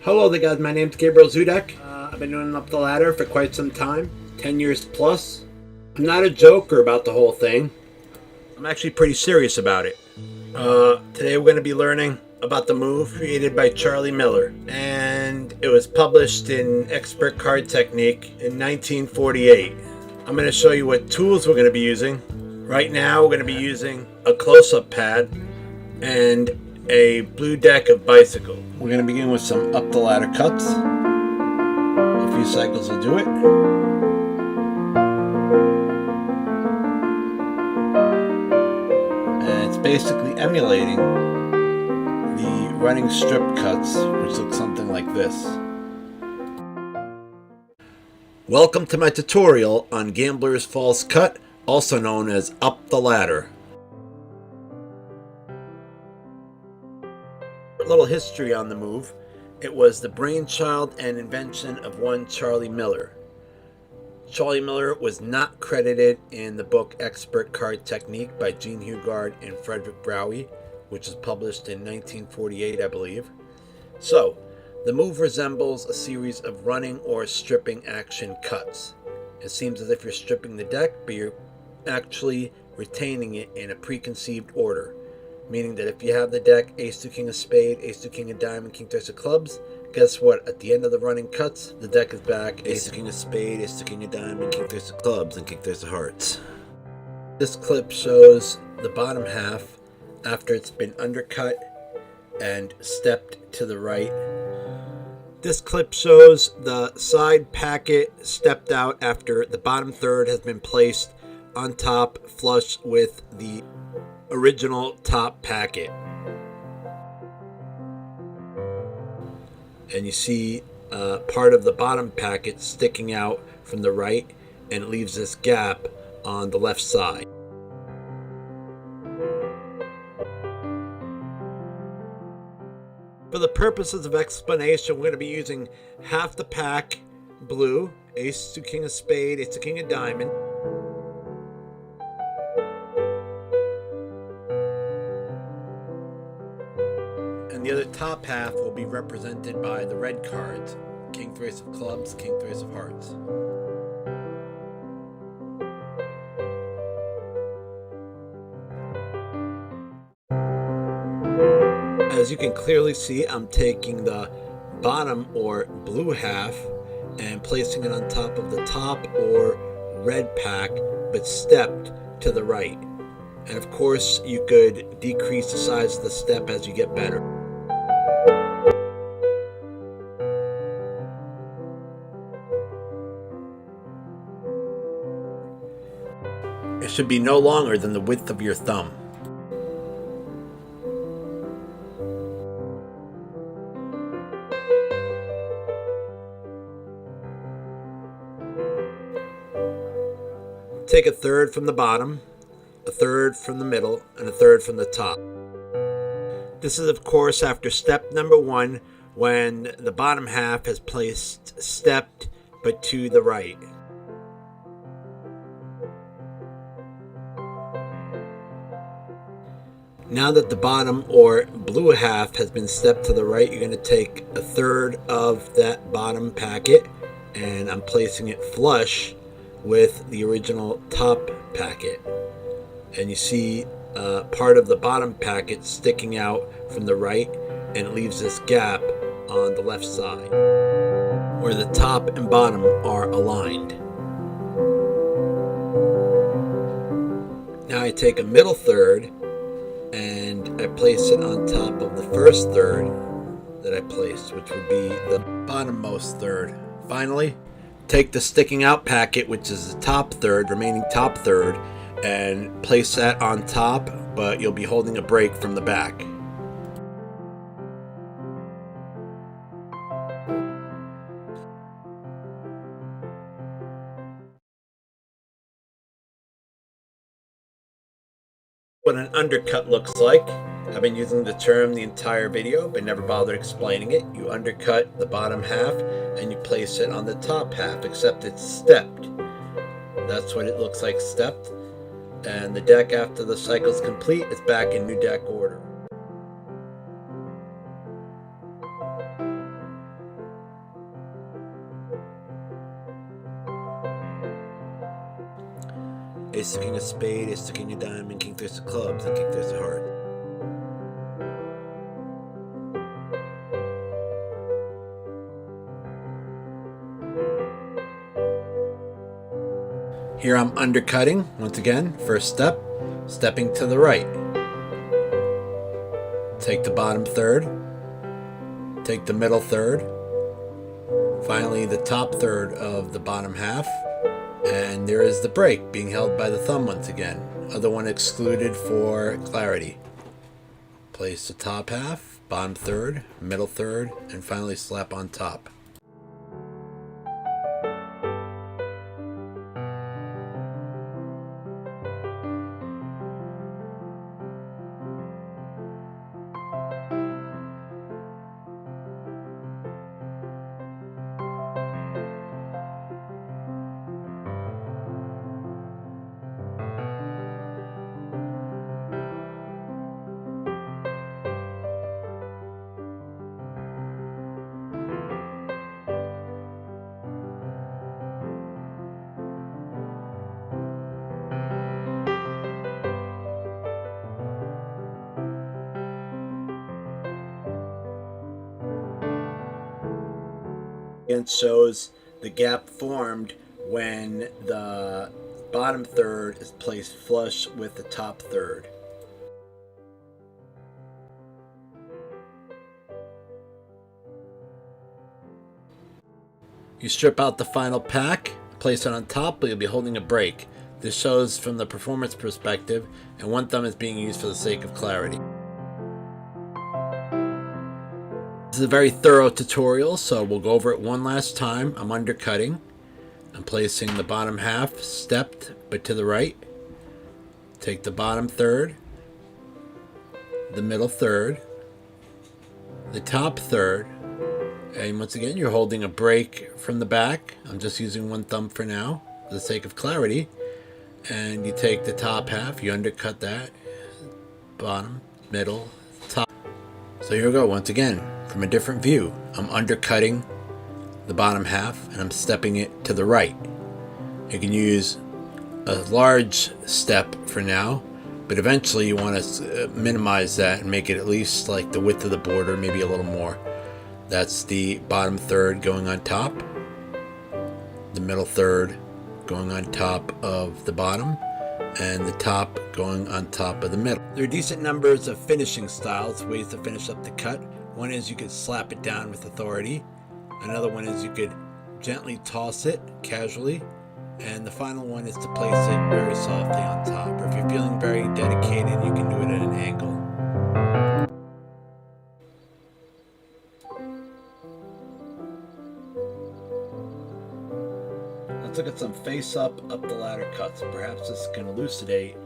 Hello there guys, my name's Gabriel Zudek. I've been doing Up the Ladder for quite some time, 10 years plus. I'm not a joker about the whole thing. I'm actually pretty serious about it. Today we're going to be learning about the move created by Charlie Miller, and it was published in Expert Card Technique in 1948. I'm going to show you what tools we're going to be using. Right now we're going to be using a close-up pad and a blue deck of bicycle. We're going to begin with some up the ladder cuts. A few cycles will do it. And it's basically emulating the running strip cuts, which look something like this. Welcome to my tutorial on Gambler's False Cut, also known as Up the Ladder. A little history on the move. It was the brainchild and invention of one Charlie Miller. Charlie Miller was not credited in the book Expert Card Technique by Gene Hugard and Frederick Braue, which was published in 1948, I believe. So, the move resembles a series of running or stripping action cuts. It seems as if you're stripping the deck, but you're actually retaining it in a preconceived order. Meaning that if you have the deck Ace 2 King of Spade, Ace 2 King of Diamond, King 2 Ace of Clubs, guess what? At the end of the running cuts, the deck is back Ace 2 King of Spade, Ace 2 King of Diamond, King 2 Ace of Clubs, and King 2 Ace of Hearts. This clip shows the bottom half after it's been undercut and stepped to the right. This clip shows the side packet stepped out after the bottom third has been placed on top flush with the original top packet. And you see part of the bottom packet sticking out from the right, and it leaves this gap on the left side. For the purposes of explanation, we're going to be using half the pack blue, Ace 2 King of Spade, Ace 2 King of Diamond. And the other top half will be represented by the red cards, King 3 Ace of Clubs, King 3 Ace of Hearts. As you can clearly see, I'm taking the bottom or blue half and placing it on top of the top or red pack, but stepped to the right. And of course, you could decrease the size of the step as you get better. It should be no longer than the width of your thumb. Take a third from the bottom, a third from the middle, and a third from the top. This is of course after step number 1, when the bottom half has placed stepped but to the right. Now that the bottom or blue half has been stepped to the right, you're going to take a third of that bottom packet, and I'm placing it flush with the original top packet. And you see part of the bottom packet sticking out from the right, and it leaves this gap on the left side where the top and bottom are aligned. Now I take a middle third and I place it on top of the first third that I placed, which would be the bottommost third. Finally, take the sticking out packet, which is the top third, remaining top third, and place that on top, but you'll be holding a break from the back. What an undercut looks like. I've been using the term the entire video, but never bothered explaining it. You undercut the bottom half and you place it on the top half, except it's stepped. That's what it looks like, stepped. And the deck, after the cycle is complete, is back in new deck order. ace to king of spade, ace to king of diamond, king three of clubs, and king three of hearts. Here I'm undercutting, once again, first step, stepping to the right. Take the bottom third, take the middle third, finally the top third of the bottom half, and there is the break being held by the thumb once again, other one excluded for clarity. Place the top half, bottom third, middle third, and finally slap on top. It shows the gap formed when the bottom third is placed flush with the top third. You strip out the final pack, place it on top, but you'll be holding a break. This shows from the performance perspective, and one thumb is being used for the sake of clarity. This is a very thorough tutorial, so we'll go over it one last time. I'm undercutting. I'm placing the bottom half stepped but to the right. Take the bottom third, the middle third, the top third, and once again you're holding a break from the back. I'm just using one thumb for now for the sake of clarity. And you take the top half, you undercut that, bottom, middle, top. So here we go once again. From a different view, I'm undercutting the bottom half and I'm stepping it to the right. You can use a large step for now, but eventually you want to minimize that and make it at least like the width of the border, maybe a little more. That's the bottom third going on top, the middle third going on top of the bottom, and the top going on top of the middle. There are decent numbers of finishing styles, ways to finish up the cut. One is you could slap it down with authority. Another one is you could gently toss it casually. And the final one is to place it very softly on top. Or if you're feeling very dedicated, you can do it at an angle. Let's look at some face-up, up-the-ladder cuts. Perhaps this can elucidate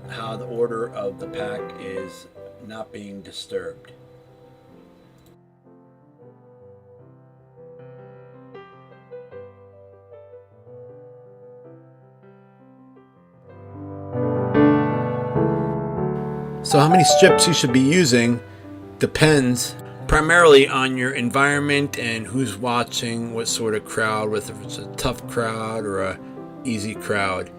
how the order of the pack is not being disturbed. So how many strips you should be using depends primarily on your environment and who's watching, what sort of crowd, whether it's a tough crowd or a easy crowd.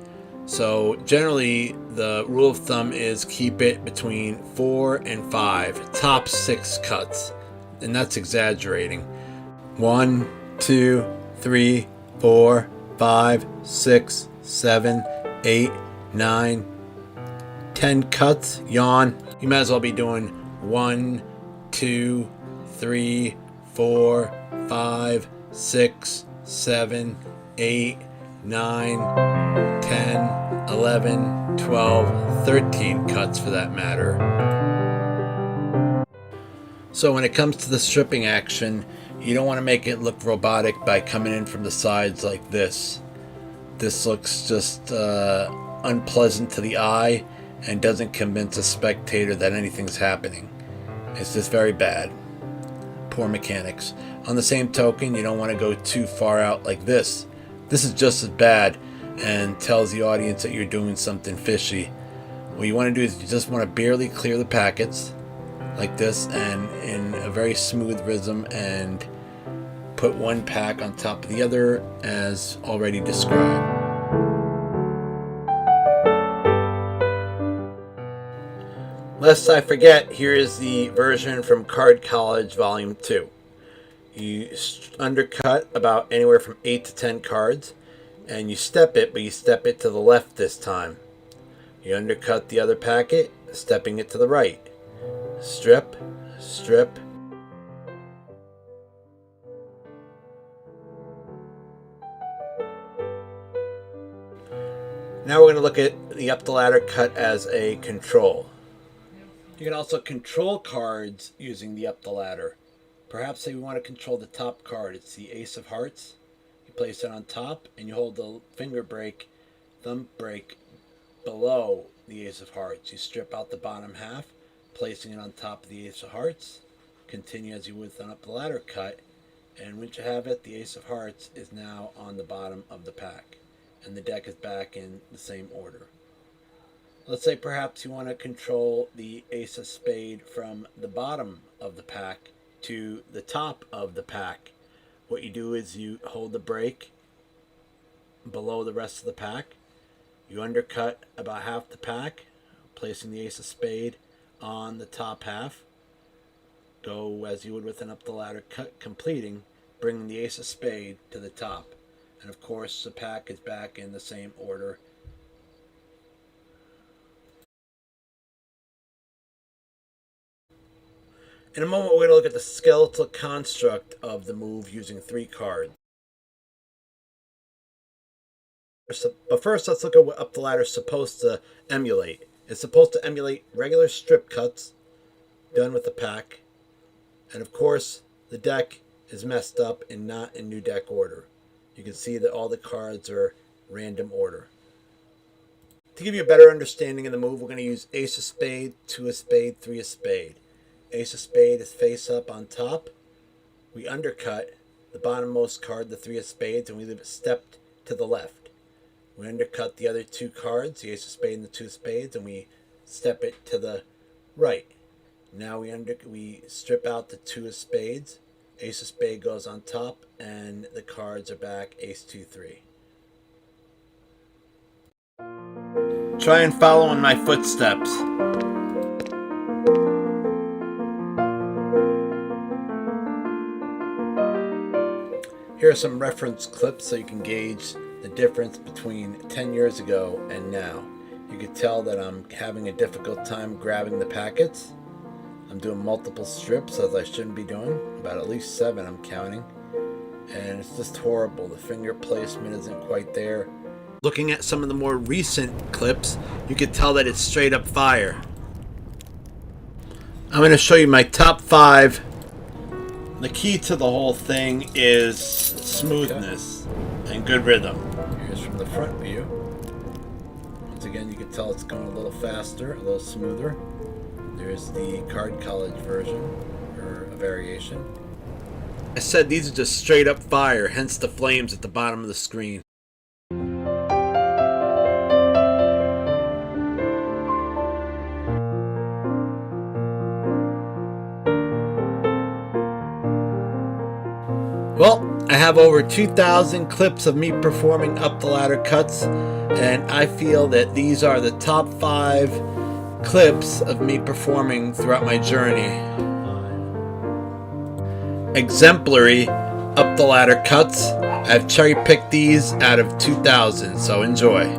So generally the rule of thumb is keep it between 4 and 5, top 6 cuts, and that's exaggerating. 1, 2, 3, 4, 5, 6, 7, 8, 9, 10 cuts, yawn. You might as well be doing 1, 2, 3, 4, 5, 6, 7, 8, 9, 10, 11, 12, 13 cuts for that matter. So when it comes to the stripping action, you don't want to make it look robotic by coming in from the sides like this. This looks just unpleasant to the eye and doesn't convince a spectator that anything's happening. It's just very bad. Poor mechanics. On the same token, you don't want to go too far out like this. This is just as bad and tells the audience that you're doing something fishy. What you want to do is you just want to barely clear the packets like this and in a very smooth rhythm and put one pack on top of the other as already described. Lest I forget, here is the version from Card College Volume 2. You undercut about anywhere from 8 to 10 cards, and you step it, but you step it to the left this time. You undercut the other packet, stepping it to the right. Strip, strip. Now we're going to look at the up the ladder cut as a control. You can also control cards using the up the ladder. Perhaps say we want to control the top card. It's the Ace of Hearts. You place it on top and you hold the finger break, thumb break below the Ace of Hearts. You strip out the bottom half, placing it on top of the Ace of Hearts. Continue as you would with an up the ladder cut, and once you have it, the Ace of Hearts is now on the bottom of the pack, and the deck is back in the same order. Let's say perhaps you want to control the Ace of Spade from the bottom of the pack to the top of the pack. What you do is you hold the break below the rest of the pack. You undercut about half the pack, placing the Ace of Spade on the top half. Go as you would with an up the ladder cut, completing, bringing the Ace of Spade to the top. And of course, the pack is back in the same order. In a moment, we're going to look at the skeletal construct of the move using 3 cards. But first, let's look at what up the ladder is supposed to emulate. It's supposed to emulate regular strip cuts done with the pack. And of course, the deck is messed up and not in new deck order. You can see that all the cards are random order. To give you a better understanding of the move, we're going to use Ace of Spade, 2 of Spade, 3 of Spade. Ace of Spade is face up on top. We undercut the bottommost card, the 3 of Spades, and we leave it stepped to the left. We undercut the other 2 cards, the Ace of Spades and the 2 of Spades, and we step it to the right. Now we strip out the 2 of Spades. Ace of Spades goes on top, and the cards are back Ace, 2, 3. Try and follow in my footsteps. Here are some reference clips so you can gauge the difference between 10 years ago and now. You can tell that I'm having a difficult time grabbing the packets. I'm doing multiple strips, as I shouldn't be doing. About at least 7 I'm counting. And it's just horrible. The finger placement isn't quite there. Looking at some of the more recent clips, you can tell that it's straight up fire. I'm going to show you my top 5. The key to the whole thing is smoothness and good rhythm. Here's from the front view. Once again, you can tell it's going a little faster, a little smoother. There's the Card College version, or a variation. I said these are just straight up fire, hence the flames at the bottom of the screen. Well, I have over 2,000 clips of me performing up the ladder cuts, and I feel that these are the top 5 clips of me performing throughout my journey. Exemplary up the ladder cuts. I've cherry picked these out of 2,000, so enjoy.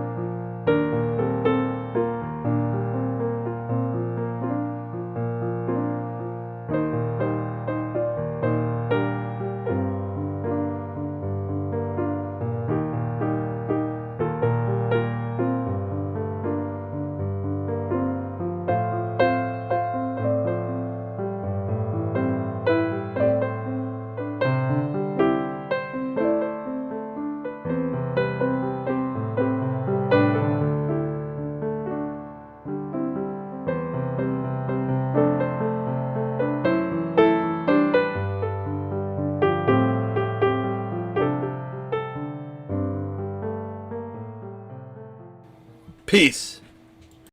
Peace.